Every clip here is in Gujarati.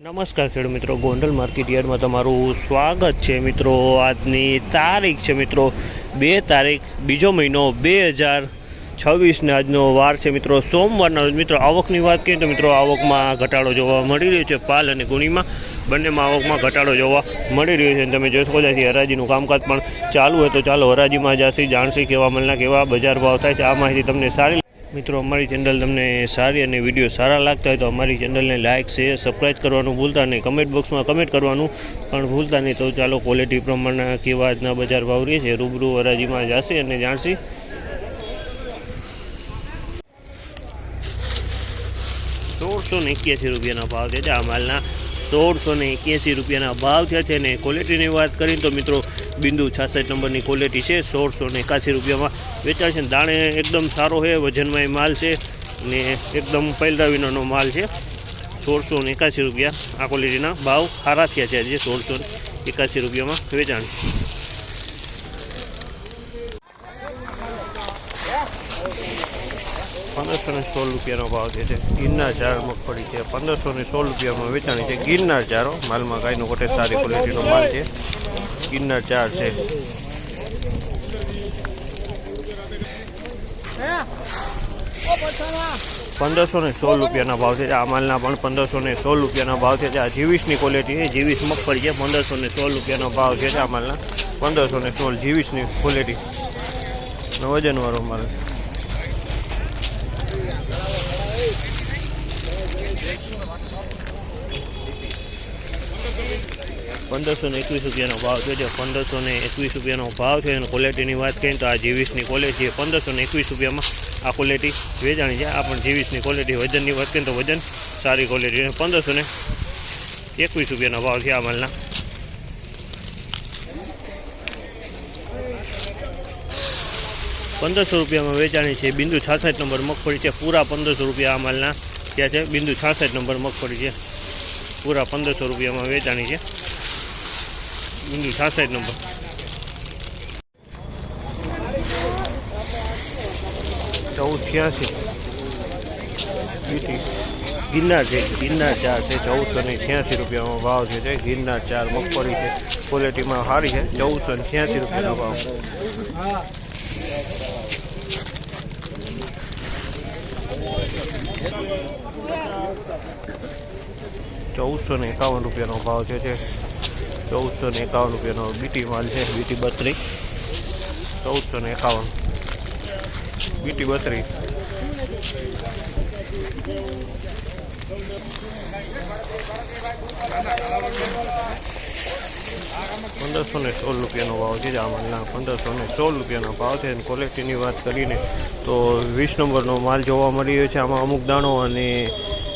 નમસ્કાર ખેડૂત મિત્રો, ગોંડલ માર્કેટ યાર્ડમાં તમારું સ્વાગત છે મિત્રો। આજની તારીખ છે મિત્રો 2 તારીખ બીજો મહિનો 2026 ને આજનો વાર છે મિત્રો સોમવારના રોજ। મિત્રો આવકની વાત કરીએ તો મિત્રો આવકમાં ઘટાડો જોવા મળી રહ્યો છે। પાલ અને ગુણીમાં બંનેમાં આવકમાં ઘટાડો જોવા મળી રહ્યો છે। તમે જોઈ શકો છો હરાજીનું કામકાજ પણ ચાલુ હોય તો ચાલો હરાજીમાં જશે જાણશે કેવા મલના કેવા બજાર ભાવ થાય છે। આ માહિતી તમને સારી મિત્રો અમારી ચેનલ તમને સારી અને વિડીયો સારા લાગતા હોય તો અમારી ચેનલને લાઇક શેર સબસ્ક્રાઈબ કરવાનું ભૂલતા નહીં, કમેન્ટ બોક્સમાં કમેન્ટ કરવાનું પણ ભૂલતા નહીં। તો ચાલો ક્વોલિટી પ્રમાણે કેવા આજના બજાર ભાવ રહે છે રૂબરૂ હરાજીમાં જશે અને જાણશી। 1681 રૂપિયાના ભાવ છે આ માલના। 1681 રૂપિયાના ભાવ થયા છે। અને ક્વોલિટીની વાત કરીએ તો મિત્રો બિંદુ 66 નંબરની ક્વોલિટી છે। 1681 રૂપિયામાં વેચાણ છે। દાણે એકદમ સારો છે, વજનમાં માલ છે ને એકદમ પહેલરાવીનો માલ છે। 1681 રૂપિયા આ ક્વોલિટીના ભાવ સારા થયા છે આજે। 1681 રૂપિયામાં વેચાણ। ₹1516 રૂપિયાનો ભાવ છે। ગિરનાર ચાર મગફળી છે। 1516 રૂપિયામાં વેચાણી છે। ગિરનાર ચારો માલમાં ગાયનો કોટે સારી ક્વોલિટીનો માલ છે। ગિરનાર ચાર છે। ₹1516 રૂપિયાના ભાવ છે આ માલના પણ। 1516 રૂપિયાના ભાવ છે આ જીવીસની ક્વોલિટી છે। જીવીસ મગફળી છે। 1516 રૂપિયાનો ભાવ છે આ માલના। 1516 જીવીસની ક્વોલિટી વજનવાળો માલ। 1521 રૂપિયાનો ભાવ છે। 1521 રૂપિયાનો ભાવ છે અને ક્વોલિટીની વાત કરીએ તો આ જીવીસની ક્વોલિટી છે। 1521 રૂપિયામાં આ ક્વોલિટી વેચાણી છે। આ પણ જીવીસની ક્વોલિટી। વજનની વાત કરીએ તો વજન સારી ક્વોલિટી છે। 1521 રૂપિયાનો ભાવ છે આ માલના। ₹1500 વેચાણી છે। બિંદુ 66 નંબર મગફળી છે। પૂરા 1500 રૂપિયા આ માલના ત્યાં છે। બિંદુ 66 નંબર મગફળી છે। પૂરા 1500 રૂપિયામાં વેચાણી છે। બિંદુ 66 નંબર। ₹1486 બીટી ગિરનાર છે। ગિરનાર ચાર છે। ₹1486 રૂપિયામાં ભાવ છે। ગિરનાર ચાર મગફળી છે। ક્વોલિટીમાં સારી છે। ₹1486 રૂપિયાનો ભાવ। ₹1451 રૂપિયાનો ભાવ છે। ₹1451 રૂપિયાનો બીટી માલ છે। BT 32 ₹1451 BT 32। ₹1516 રૂપિયાનો ભાવ છે આ માલના। ₹1516 રૂપિયાનો ભાવ છે। ક્વોલિટીની વાત કરીને તો 20 નંબરનો માલ જોવા મળી રહ્યો છે આમાં અમુક દાણો અને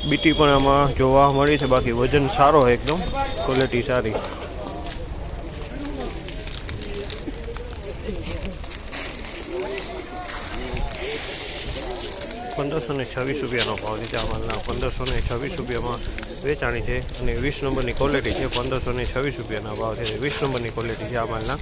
બીટી પણ આમાં જોવા મળી છે। બાકી વજન સારો છે, એકદમ ક્વોલિટી સારી। ₹1526 રૂપિયાનો ભાવ છે આ માલના। ₹1526 રૂપિયામાં વેચાણી છે અને 20 નંબરની ક્વોલિટી છે। ₹1526 રૂપિયાના ભાવ છે। 20 નંબરની ક્વોલિટી છે આ માલના।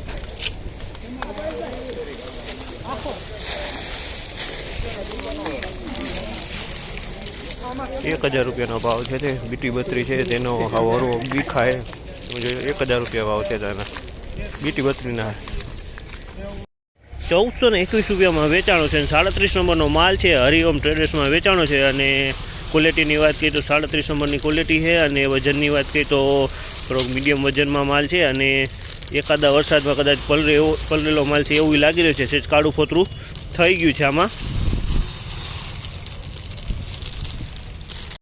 ₹1000 રૂપિયાનો ભાવ છે। બીટી 32 છે તેનો હરો બીખાય 1000 રૂપિયા ભાવ છે તેના બીટી 32ના। 1421 રૂપિયામાં વેચાણો છે। 37 નંબરનો માલ છે। હરિઓમ ટ્રેડર્સમાં વેચાણો છે અને ક્વોલિટીની વાત કરીએ તો 37 નંબરની ક્વોલિટી છે અને વજનની વાત કરીએ તો થોડોક મીડિયમ વજનમાં માલ છે અને એકાદા વરસાદમાં કદાચ પલરેલો માલ છે એવું લાગી રહ્યું છે। કાળું ફોતરું થઈ ગયું છે આમાં।